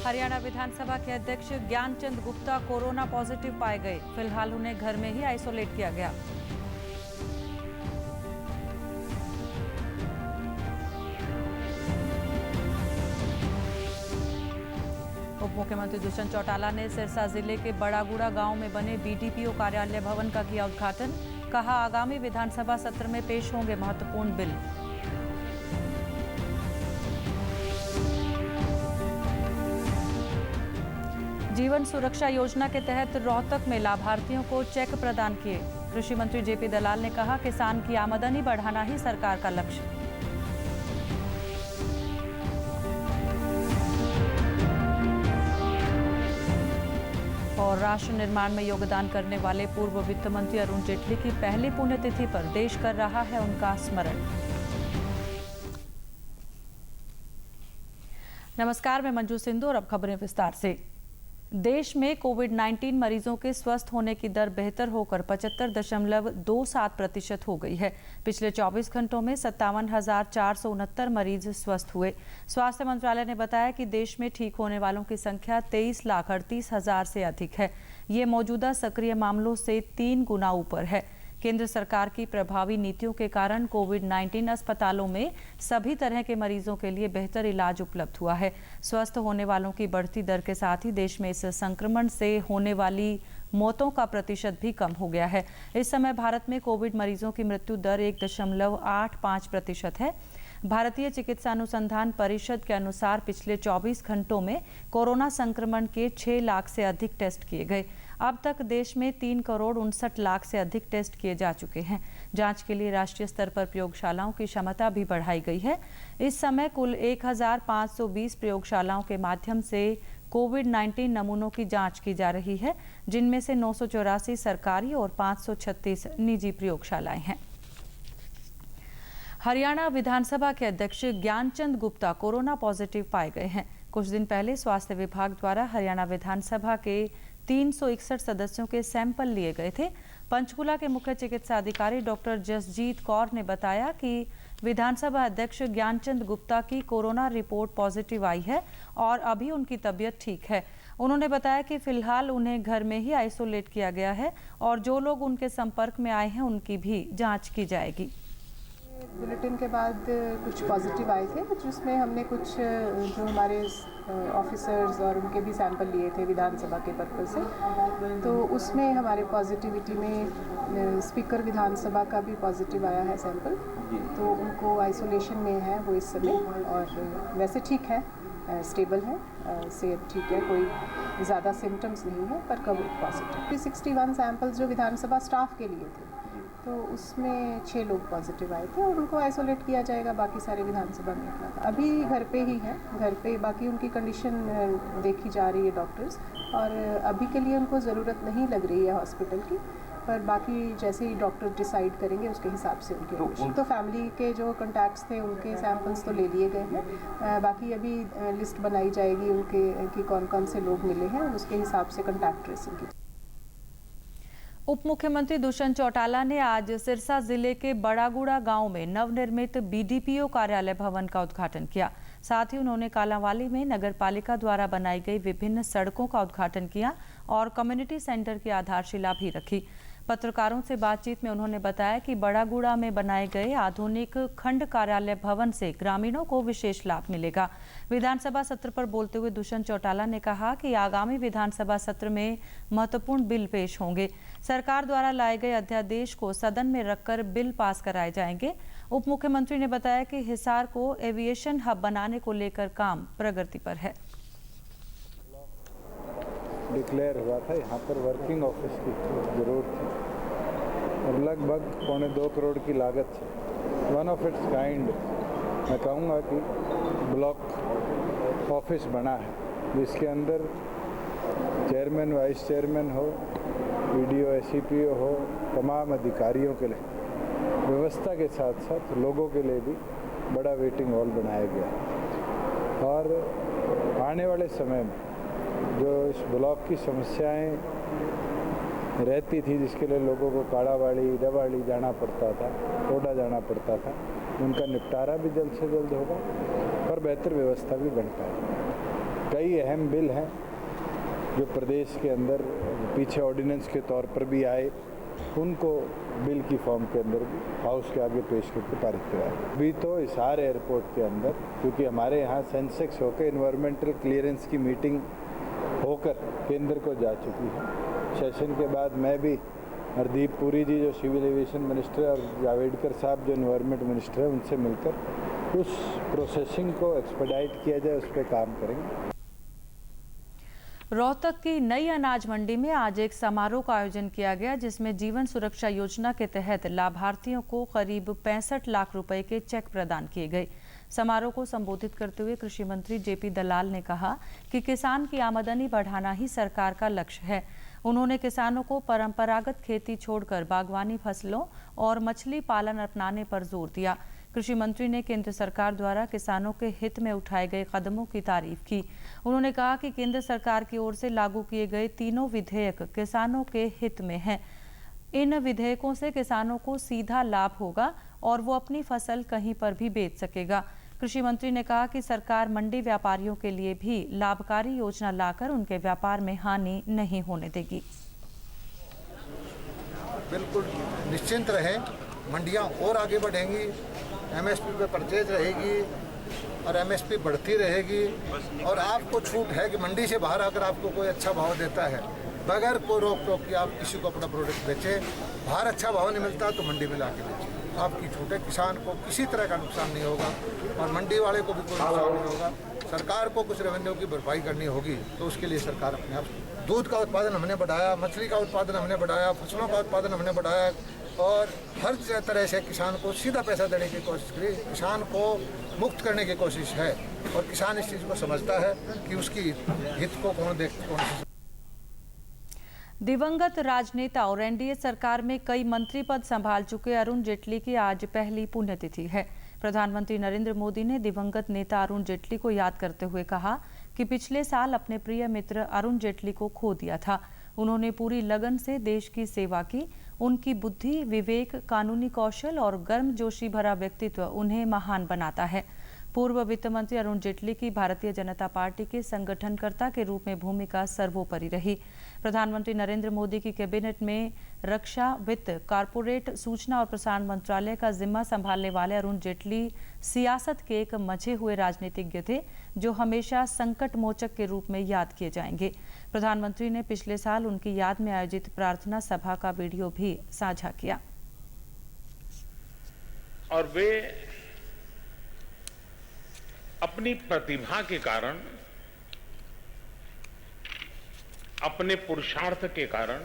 हरियाणा विधानसभा के अध्यक्ष Gyanchand Gupta corona positive पाए गए। फिलहाल उन्हें घर में ही आइसोलेट किया गया। उप मुख्यमंत्री दुष्यंत चौटाला ने सिरसा जिले के बड़ागुड़ा गांव में बने बीडीपीओ कार्यालय भवन का किया उद्घाटन। कहा, आगामी विधानसभा सत्र में पेश होंगे महत्वपूर्ण बिल। जीवन सुरक्षा योजना के तहत रोहतक में लाभार्थियों को चेक प्रदान किए। कृषि मंत्री जेपी दलाल ने कहा, किसान की आमदनी बढ़ाना ही सरकार का लक्ष्य। और राष्ट्र निर्माण में योगदान करने वाले पूर्व वित्त मंत्री अरुण जेटली की पहली पुण्यतिथि पर देश कर रहा है उनका स्मरण। नमस्कार, मैं मंजू सिंधु और अब खबरें विस्तार से। देश में कोविड-19 मरीजों के स्वस्थ होने की दर बेहतर होकर 75.27% हो गई है। पिछले 24 घंटों में 57,469 मरीज स्वस्थ हुए। स्वास्थ्य मंत्रालय ने बताया कि देश में ठीक होने वालों की संख्या 23,38,000 से अधिक है। ये मौजूदा सक्रिय मामलों से 3 गुना ऊपर है। केंद्र सरकार की प्रभावी नीतियों के कारण कोविड-19 अस्पतालों में सभी तरह के मरीजों के लिए बेहतर इलाज उपलब्ध हुआ है। स्वस्थ होने वालों की बढ़ती दर के साथ ही देश में इस संक्रमण से होने वाली मौतों का प्रतिशत भी कम हो गया है। इस समय भारत में कोविड मरीजों की मृत्यु दर 1.85% है। भारतीय चिकित्सा अनुसंधान परिषद के अनुसार पिछले 24 घंटों में कोरोना संक्रमण के 6 लाख से अधिक टेस्ट किए गए। अब तक देश में 3,59,00,000 से अधिक टेस्ट किए जा चुके हैं। जांच के लिए राष्ट्रीय स्तर पर प्रयोगशालाओं की क्षमता भी बढ़ाई गई है। इस समय कुल 1,520 प्रयोगशालाओं के माध्यम से कोविड-19 नमूनों की जांच की जा रही है, जिनमें से 984 सरकारी और 536 निजी प्रयोगशालाएं हैं। हरियाणा विधानसभा के अध्यक्ष ज्ञानचंद गुप्ता कोरोना पॉजिटिव पाए गए हैं। कुछ दिन पहले स्वास्थ्य विभाग द्वारा हरियाणा विधानसभा के 361 सदस्यों के सैंपल लिए गए थे। पंचकुला के मुख्य चिकित्सा अधिकारी डॉक्टर जसजीत कौर ने बताया कि विधानसभा अध्यक्ष ज्ञानचंद गुप्ता की कोरोना रिपोर्ट पॉजिटिव आई है और अभी उनकी तबीयत ठीक है। उन्होंने बताया कि फिलहाल उन्हें घर में ही आइसोलेट किया गया है और जो लोग उनके संपर्क में आए हैं उनकी भी जांच की जाएगी। बुलेटिन के बाद कुछ पॉजिटिव आए थे, जिसमें हमने कुछ जो हमारे ऑफिसर्स और उनके भी सैंपल लिए थे विधानसभा के पर्पज से, तो उसमें हमारे पॉजिटिविटी में स्पीकर विधानसभा का भी पॉजिटिव आया है सैंपल। तो उनको आइसोलेशन में है वो इस समय, और वैसे ठीक है, स्टेबल है, सेहत ठीक है, कोई ज़्यादा सिम्टम्स नहीं है, पर कोविड पॉजिटिव। 61 सैंपल्स जो विधानसभा स्टाफ के लिए थे, तो उसमें 6 लोग पॉजिटिव आए थे और उनको आइसोलेट किया जाएगा। बाकी सारे विधानसभा में अभी घर पे ही है, घर पे बाकी उनकी कंडीशन देखी जा रही है डॉक्टर्स, और अभी के लिए उनको ज़रूरत नहीं लग रही है हॉस्पिटल की, पर बाकी जैसे ही डॉक्टर डिसाइड करेंगे उसके हिसाब से उनके तो फैमिली के जो कॉन्टैक्ट्स थे उनके सैंपल्स तो ले लिए गए हैं। बाकी अभी लिस्ट बनाई जाएगी उनके कि कौन कौन से लोग मिले हैं, उसके हिसाब से कॉन्टैक्ट ट्रेसिंग की। उप मुख्यमंत्री दुष्यंत चौटाला ने आज सिरसा जिले के बड़ागुड़ा गांव में नवनिर्मित बीडीपीओ कार्यालय भवन का उद्घाटन किया। साथ ही उन्होंने कालांवाली में नगरपालिका द्वारा बनाई गई विभिन्न सड़कों का उद्घाटन किया और कम्युनिटी सेंटर की आधारशिला भी रखी। पत्रकारों से बातचीत में उन्होंने बताया कि बड़ागुड़ा में बनाए गए आधुनिक खंड कार्यालय भवन से ग्रामीणों को विशेष लाभ मिलेगा। विधानसभा सत्र पर बोलते हुए दुष्यंत चौटाला ने कहा कि आगामी विधानसभा सत्र में महत्वपूर्ण बिल पेश होंगे। सरकार द्वारा लाए गए अध्यादेश को सदन में रखकर बिल पास कराए जाएंगे। उप मुख्यमंत्री ने बताया कि हिसार को एविएशन हब बनाने को लेकर काम प्रगति पर है। डिक्लेयर हुआ था, यहाँ पर वर्किंग ऑफिस की जरूरत थी और लगभग 2.25 करोड़ की लागत है। वन ऑफ इट्स काइंड मैं कहूँगा कि ब्लॉक ऑफिस बना है, जिसके अंदर चेयरमैन, वाइस चेयरमैन हो, वीडियो, एसईपीओ हो, तमाम अधिकारियों के लिए व्यवस्था के साथ साथ लोगों के लिए भी बड़ा वेटिंग हॉल बनाया गया। और आने वाले समय में जो इस ब्लॉक की समस्याएं रहती थी, जिसके लिए लोगों को काड़ावाड़ी, डवाड़ी जाना पड़ता था, टोडा जाना पड़ता था, उनका निपटारा भी जल्द से जल्द होगा और बेहतर व्यवस्था भी बन पाएगी। कई अहम बिल हैं जो प्रदेश के अंदर पीछे ऑर्डिनेंस के तौर पर भी आए, उनको बिल की फॉर्म के अंदर भी हाउस के आगे पेश करके पारित कराया। अभी तो हिसार एयरपोर्ट के अंदर, क्योंकि हमारे यहाँ सेंसेक्स होकर इन्वायरमेंटल क्लियरेंस की मीटिंग होकर केंद्र को जा चुकी है। सेशन के बाद मैं भी हरदीप पुरी जी जो सिविल एविएशन मिनिस्टर है और जावेडकर साहब जो इन्वायरमेंट मिनिस्टर है, उनसे मिलकर उस प्रोसेसिंग को एक्सपेडाइट किया जाए, उस पर काम करेंगे। रोहतक की नई अनाज मंडी में आज एक समारोह का आयोजन किया गया, जिसमें जीवन सुरक्षा योजना के तहत लाभार्थियों को करीब 65 लाख रुपए के चेक प्रदान किए गए। समारोह को संबोधित करते हुए कृषि मंत्री जेपी दलाल ने कहा कि किसान की आमदनी बढ़ाना ही सरकार का लक्ष्य है। उन्होंने किसानों को परंपरागत खेती छोड़कर बागवानी फसलों और मछली पालन अपनाने पर जोर दिया। कृषि मंत्री ने केंद्र सरकार द्वारा किसानों के हित में उठाए गए कदमों की तारीफ की। उन्होंने कहा कि केंद्र सरकार की ओर से लागू किए गए तीनों विधेयक किसानों के हित में हैं। इन विधेयकों से किसानों को सीधा लाभ होगा और वो अपनी फसल कहीं पर भी बेच सकेगा। कृषि मंत्री ने कहा कि सरकार मंडी व्यापारियों के लिए भी लाभकारी योजना लाकर उनके व्यापार में हानि नहीं होने देगी। बिल्कुल निश्चिंत रहे, मंडियां और आगे बढ़ेंगी, एमएसपी पे परचेज रहेगी और एमएसपी बढ़ती रहेगी। और आपको छूट है कि मंडी से बाहर अगर आपको कोई अच्छा भाव देता है, बगैर कोई रोक टोक कि आप किसी को अपना प्रोडक्ट बेचें, बाहर अच्छा भाव नहीं मिलता तो मंडी में ला के बेचें। आपकी छूट है, किसान को किसी तरह का नुकसान नहीं होगा और मंडी वाले को भी कोई नुकसान नहीं होगा। सरकार को कुछ रेवेन्यू की भरपाई करनी होगी तो उसके लिए सरकार अपने आप, दूध का उत्पादन हमने बढ़ाया, मछली का उत्पादन हमने बढ़ाया, फसलों का उत्पादन हमने बढ़ाया और हर तरह से किसान को सीधा पैसा देने की कोशिश करी, किसान को मुक्त करने की कोशिश है और किसान इस चीज़ को समझता है कि उसकी हित को कौन देखता। दिवंगत राजनेता और एनडीए सरकार में कई मंत्री पद संभाल चुके अरुण जेटली की आज पहली पुण्यतिथि है। प्रधानमंत्री नरेंद्र मोदी ने दिवंगत नेता अरुण जेटली को याद करते हुए कहा कि पिछले साल अपने प्रिय मित्र अरुण जेटली को खो दिया था। उन्होंने पूरी लगन से देश की सेवा की। उनकी बुद्धि, विवेक, कानूनी कौशल और गर्मजोशी भरा व्यक्तित्व उन्हें महान बनाता है। पूर्व वित्त मंत्री अरुण जेटली की भारतीय जनता पार्टी के संगठनकर्ता के रूप में भूमिका सर्वोपरि रही। प्रधानमंत्री नरेंद्र मोदी की कैबिनेट में रक्षा, वित्त, कारपोरेट, सूचना और प्रसारण मंत्रालय का जिम्मा संभालने वाले अरुण जेटली सियासत के एक मंझे हुए राजनीतिज्ञ थे, जो हमेशा संकट मोचक के रूप में याद किए जाएंगे। प्रधानमंत्री ने पिछले साल उनकी याद में आयोजित प्रार्थना सभा का वीडियो भी साझा किया। और वे अपनी प्रतिभा के कारण, अपने पुरुषार्थ के कारण,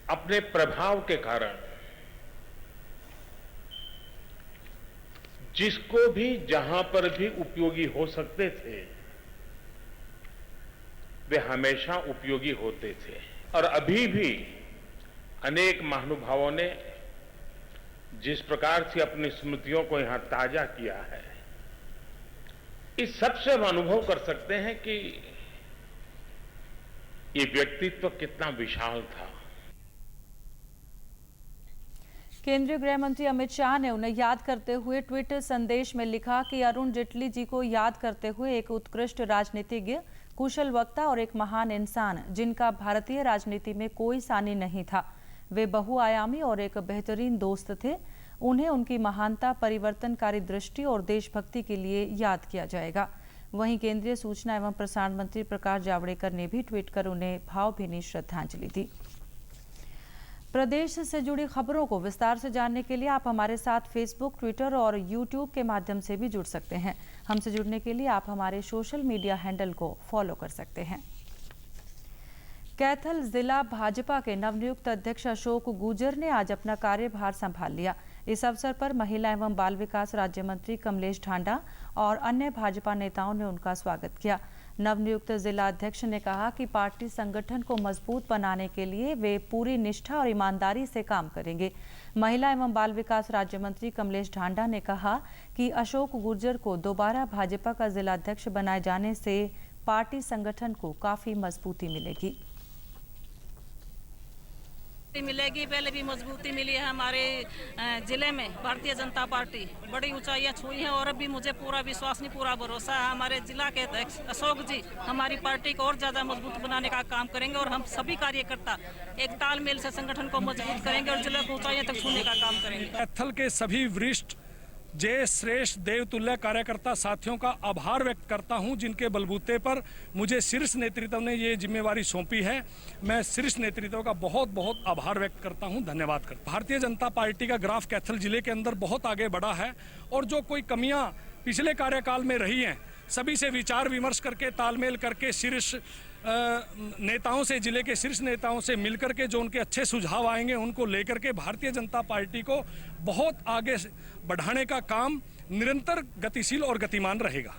अपने प्रभाव के कारण जिसको भी जहां पर भी उपयोगी हो सकते थे, वे हमेशा उपयोगी होते थे। और अभी भी अनेक महानुभावों ने जिस प्रकार से अपनी स्मृतियों को यहां ताजा किया है, इस सबसे हम अनुभव कर सकते हैं कि ये व्यक्तित्व कितना विशाल था। केंद्रीय गृह मंत्री अमित शाह ने उन्हें याद करते हुए ट्वीट संदेश में लिखा कि अरुण जेटली जी को याद करते हुए एक उत्कृष्ट राजनीतिज्ञ, कुशल वक्ता और एक महान इंसान, जिनका भारतीय राजनीति में कोई सानी नहीं था। वे बहुआयामी और एक बेहतरीन दोस्त थे। उन्हें उनकी महानता, परिवर्तनकारी दृष्टि और देशभक्ति के लिए याद किया जाएगा। वहीं केंद्रीय सूचना एवं प्रसारण मंत्री प्रकाश जावड़ेकर ने भी ट्वीट कर उन्हें भावभीनी श्रद्धांजलि दी। प्रदेश से जुड़ी खबरों को विस्तार से जानने के लिए आप हमारे साथ फेसबुक, ट्विटर और यूट्यूब के माध्यम से भी जुड़ सकते हैं। हमसे जुड़ने के लिए आप हमारे सोशल मीडिया हैंडल को फॉलो कर सकते हैं। कैथल जिला भाजपा के नवनियुक्त अध्यक्ष अशोक गुर्जर ने आज अपना कार्यभार संभाल लिया। इस अवसर पर महिला एवं बाल विकास राज्य मंत्री कमलेश ढांडा और अन्य भाजपा नेताओं ने उनका स्वागत किया। नवनियुक्त जिला अध्यक्ष ने कहा कि पार्टी संगठन को मजबूत बनाने के लिए वे पूरी निष्ठा और ईमानदारी से काम करेंगे। महिला एवं बाल विकास राज्य मंत्री कमलेश ढांडा ने कहा कि अशोक गुर्जर को दोबारा भाजपा का जिला अध्यक्ष बनाए जाने से पार्टी संगठन को काफी मजबूती मिलेगी। मिलेगी। पहले भी मजबूती मिली है हमारे जिले में। भारतीय जनता पार्टी बड़ी ऊंचाइयां छुई है और अभी मुझे पूरा विश्वास नहीं, पूरा भरोसा है हमारे जिला के अध्यक्ष अशोक जी हमारी पार्टी को और ज्यादा मजबूत बनाने का काम करेंगे और हम सभी कार्यकर्ता एक तालमेल से संगठन को मजबूत करेंगे और जिले को ऊंचाइयों तक छूने का काम करेंगे। कैथल के सभी वरिष्ठ जय श्रेष्ठ देवतुल्य कार्यकर्ता साथियों का आभार व्यक्त करता हूं, जिनके बलबूते पर मुझे शीर्ष नेतृत्व ने ये जिम्मेवारी सौंपी है। मैं शीर्ष नेतृत्व का बहुत बहुत आभार व्यक्त करता हूं, धन्यवाद करता हूं। भारतीय जनता पार्टी का ग्राफ कैथल जिले के अंदर बहुत आगे बढ़ा है और जो कोई कमियां पिछले कार्यकाल में रही हैं, सभी से विचार विमर्श करके तालमेल करके शीर्ष नेताओं से, जिले के शीर्ष नेताओं से मिलकर के जो उनके अच्छे सुझाव आएंगे उनको लेकर के भारतीय जनता पार्टी को बहुत आगे बढ़ाने का काम निरंतर गतिशील और गतिमान रहेगा।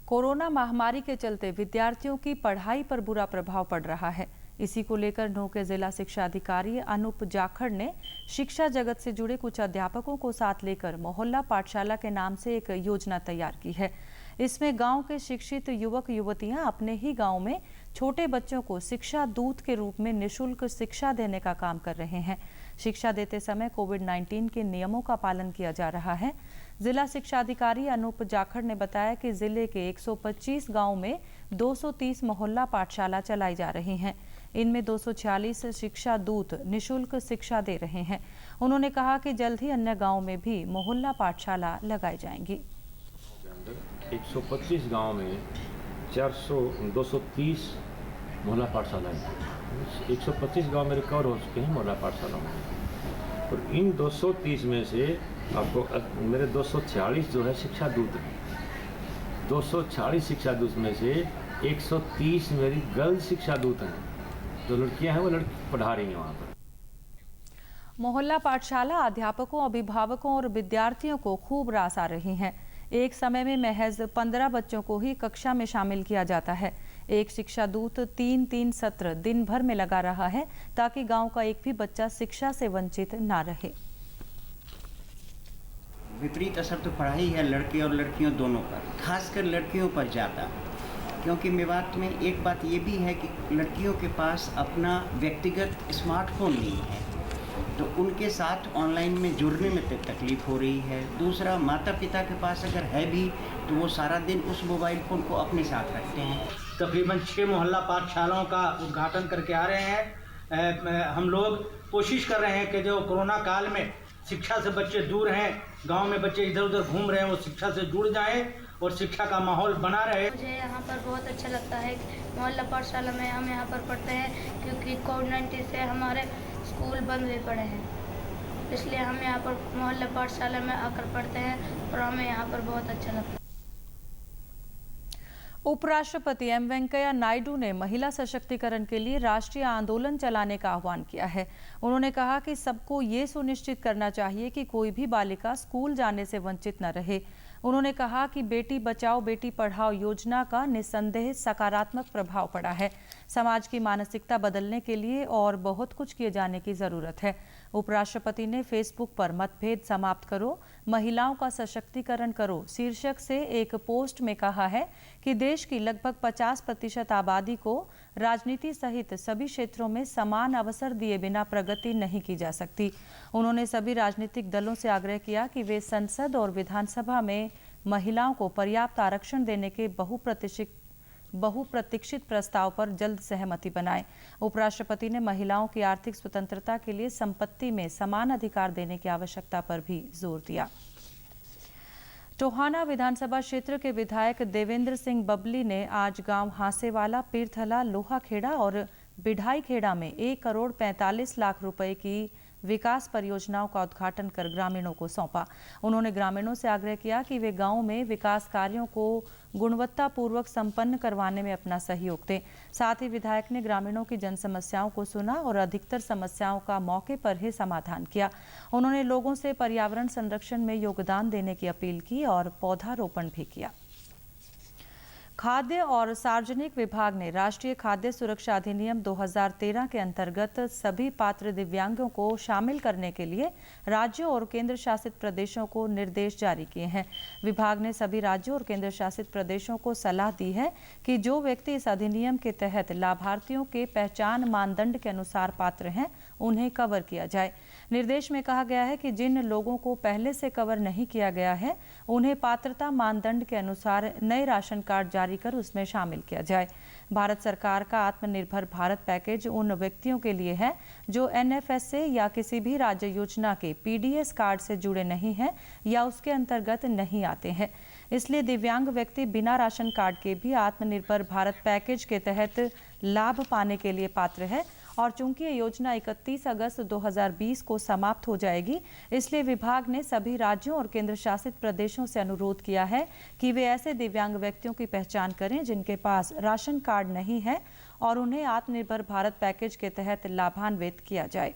कोरोना महामारी के चलते विद्यार्थियों की पढ़ाई पर बुरा प्रभाव पड़ रहा है। इसी को लेकर नूंह के जिला शिक्षा अधिकारी अनूप जाखड़ ने शिक्षा जगत से जुड़े कुछ अध्यापकों को साथ लेकर मोहल्ला पाठशाला के नाम से एक योजना तैयार की है। इसमें गांव के शिक्षित युवक युवतियां अपने ही गांव में छोटे बच्चों को शिक्षा दूत के रूप में निःशुल्क शिक्षा देने का काम कर रहे हैं। शिक्षा देते समय कोविड-19 के नियमों का पालन किया जा रहा है। जिला शिक्षा अधिकारी अनूप जाखड़ ने बताया कि जिले के 125 गांव में 230 मोहल्ला पाठशाला चलाई जा रही हैं। इनमें 246 शिक्षा दूत निःशुल्क शिक्षा दे रहे हैं। उन्होंने कहा कि जल्द ही अन्य गांव में भी मोहल्ला पाठशाला लगाई जाएंगी। 125 गांव में 230 मोहल्ला पाठशाला है। 125 गांव मेरे कवर हो चुके हैं मोहल्ला पाठशाला में और इन 230 में से आपको मेरे 246 जो है शिक्षा दूत हैं। 246 शिक्षा दूत में से 130 मेरी गर्ल्स शिक्षा दूत हैं। जो लड़कियां हैं वो लड़की पढ़ा रही हैं वहाँ पर। मोहल्ला पाठशाला अध्यापकों, अभिभावकों और विद्यार्थियों को खूब रास आ रही हैं। एक समय में महज 15 बच्चों को ही कक्षा में शामिल किया जाता है। एक शिक्षा दूत 3-3 सत्र दिन भर में लगा रहा है ताकि गांव का एक भी बच्चा शिक्षा से वंचित ना रहे। विपरीत असर तो पढ़ाई है लड़के और लड़कियों दोनों पर, खासकर लड़कियों पर ज़्यादा, क्योंकि मेवात में एक बात ये भी है कि लड़कियों के पास अपना व्यक्तिगत स्मार्टफोन नहीं है, तो उनके साथ ऑनलाइन में जुड़ने में तकलीफ हो रही है। दूसरा, माता पिता के पास अगर है भी तो वो सारा दिन उस मोबाइल फ़ोन को अपने साथ रखते हैं। तकरीबन 6 मोहल्ला पाठशालाओं का उद्घाटन करके आ रहे हैं। हम लोग कोशिश कर रहे हैं कि जो कोरोना काल में शिक्षा से बच्चे दूर हैं, गांव में बच्चे इधर उधर घूम रहे हैं, वो शिक्षा से जुड़ जाएं और शिक्षा का माहौल बना रहे। मुझे यहाँ पर बहुत अच्छा लगता है। मोहल्ला पाठशाला में हम यहाँ पर पढ़ते हैं क्योंकि कोविड-19 से हमारे स्कूल बंद हुए पड़े हैं, इसलिए हम यहाँ पर मोहल्ला पाठशाला में आकर पढ़ते हैं और हमें यहाँ पर बहुत अच्छा लगता है। उपराष्ट्रपति एम वेंकैया नायडू ने महिला सशक्तिकरण के लिए राष्ट्रीय आंदोलन चलाने का आह्वान किया है। उन्होंने कहा कि सबको ये सुनिश्चित करना चाहिए कि कोई भी बालिका स्कूल जाने से वंचित न रहे। उन्होंने कहा कि बेटी बचाओ बेटी पढ़ाओ योजना का निस्संदेह सकारात्मक प्रभाव पड़ा है। समाज की मानसिकता बदलने के लिए और बहुत कुछ किए जाने की जरूरत है। उपराष्ट्रपति ने फेसबुक पर मतभेद समाप्त करो, महिलाओं का सशक्तिकरण करो शीर्षक से एक पोस्ट में कहा है कि देश की लगभग 50% आबादी को राजनीति सहित सभी क्षेत्रों में समान अवसर दिए बिना प्रगति नहीं की जा सकती। उन्होंने सभी राजनीतिक दलों से आग्रह किया कि वे संसद और विधानसभा में महिलाओं को पर्याप्त आरक्षण देने के बहुप्रतीक्षित प्रस्ताव पर जल्द सहमति बनाएं। उपराष्ट्रपति ने महिलाओं की आर्थिक स्वतंत्रता के लिए संपत्ति में समान अधिकार देने की आवश्यकता पर भी जोर दिया। टोहाना विधानसभा क्षेत्र के विधायक देवेंद्र सिंह बबली ने आज गांव हांसेवाला, पीरथला, लोहाखेड़ा और बिढ़ाईखेड़ा में 1 करोड़ 45 लाख रुपए की विकास परियोजनाओं का उद्घाटन कर ग्रामीणों को सौंपा। उन्होंने ग्रामीणों से आग्रह किया कि वे गांव में विकास कार्यों को गुणवत्तापूर्वक संपन्न करवाने में अपना सहयोग दें। साथ ही विधायक ने ग्रामीणों की जन समस्याओं को सुना और अधिकतर समस्याओं का मौके पर ही समाधान किया। उन्होंने लोगों से पर्यावरण संरक्षण में योगदान देने की अपील की और पौधारोपण भी किया। खाद्य और सार्वजनिक विभाग ने राष्ट्रीय खाद्य सुरक्षा अधिनियम 2013 के अंतर्गत सभी पात्र दिव्यांगों को शामिल करने के लिए राज्यों और केंद्र शासित प्रदेशों को निर्देश जारी किए हैं। विभाग ने सभी राज्यों और केंद्र शासित प्रदेशों को सलाह दी है कि जो व्यक्ति इस अधिनियम के तहत लाभार्थियों के पहचान मानदंड के अनुसार पात्र हैं, उन्हें कवर किया जाए। निर्देश में कहा गया है कि जिन लोगों को पहले से कवर नहीं किया गया है, उन्हें पात्रता मानदंड के अनुसार नए राशन कार्ड जारी कर उसमें शामिल किया जाए। भारत सरकार का आत्मनिर्भर भारत पैकेज उन व्यक्तियों के लिए है जो NFS से या किसी भी राज्य योजना के PDS कार्ड से जुड़े नहीं हैं या उसके अंतर्गत नहीं आते हैं। इसलिए दिव्यांग व्यक्ति बिना राशन कार्ड के भी आत्मनिर्भर भारत पैकेज के तहत लाभ पाने के लिए पात्र है। और चूंकि ये योजना 31 अगस्त 2020 को समाप्त हो जाएगी, इसलिए विभाग ने सभी राज्यों और केंद्र शासित प्रदेशों से अनुरोध किया है कि वे ऐसे दिव्यांग व्यक्तियों की पहचान करें जिनके पास राशन कार्ड नहीं है और उन्हें आत्मनिर्भर भारत पैकेज के तहत लाभान्वित किया जाए।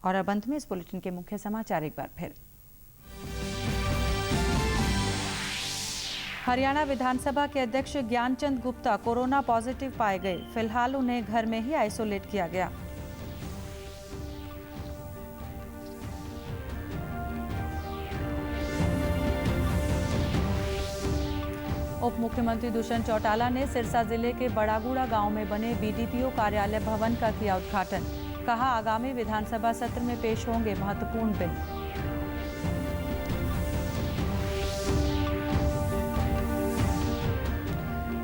और अब अंत में इस बुलेटिन के मुख्य समाचार एक बार फिर। हरियाणा विधानसभा के अध्यक्ष ज्ञानचंद गुप्ता कोरोना पॉजिटिव पाए गए। फिलहाल उन्हें घर में ही आइसोलेट किया गया। उप मुख्यमंत्री दुष्यंत चौटाला ने सिरसा जिले के बड़ागुड़ा गांव में बने BDPO कार्यालय भवन का किया उद्घाटन। कहा, आगामी विधानसभा सत्र में पेश होंगे महत्वपूर्ण बिल।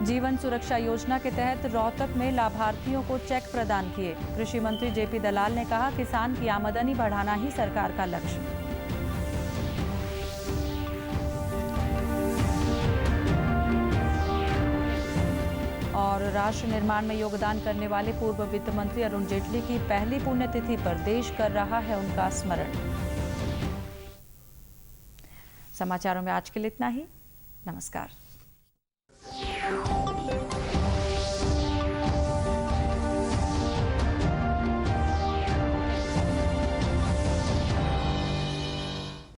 जीवन सुरक्षा योजना के तहत रोहतक में लाभार्थियों को चेक प्रदान किए। कृषि मंत्री JP दलाल ने कहा, किसान की आमदनी बढ़ाना ही सरकार का लक्ष्य। और राष्ट्र निर्माण में योगदान करने वाले पूर्व वित्त मंत्री अरुण जेटली की पहली पुण्यतिथि पर देश कर रहा है उनका स्मरण। समाचारों में आज के लिए इतना ही। नमस्कार।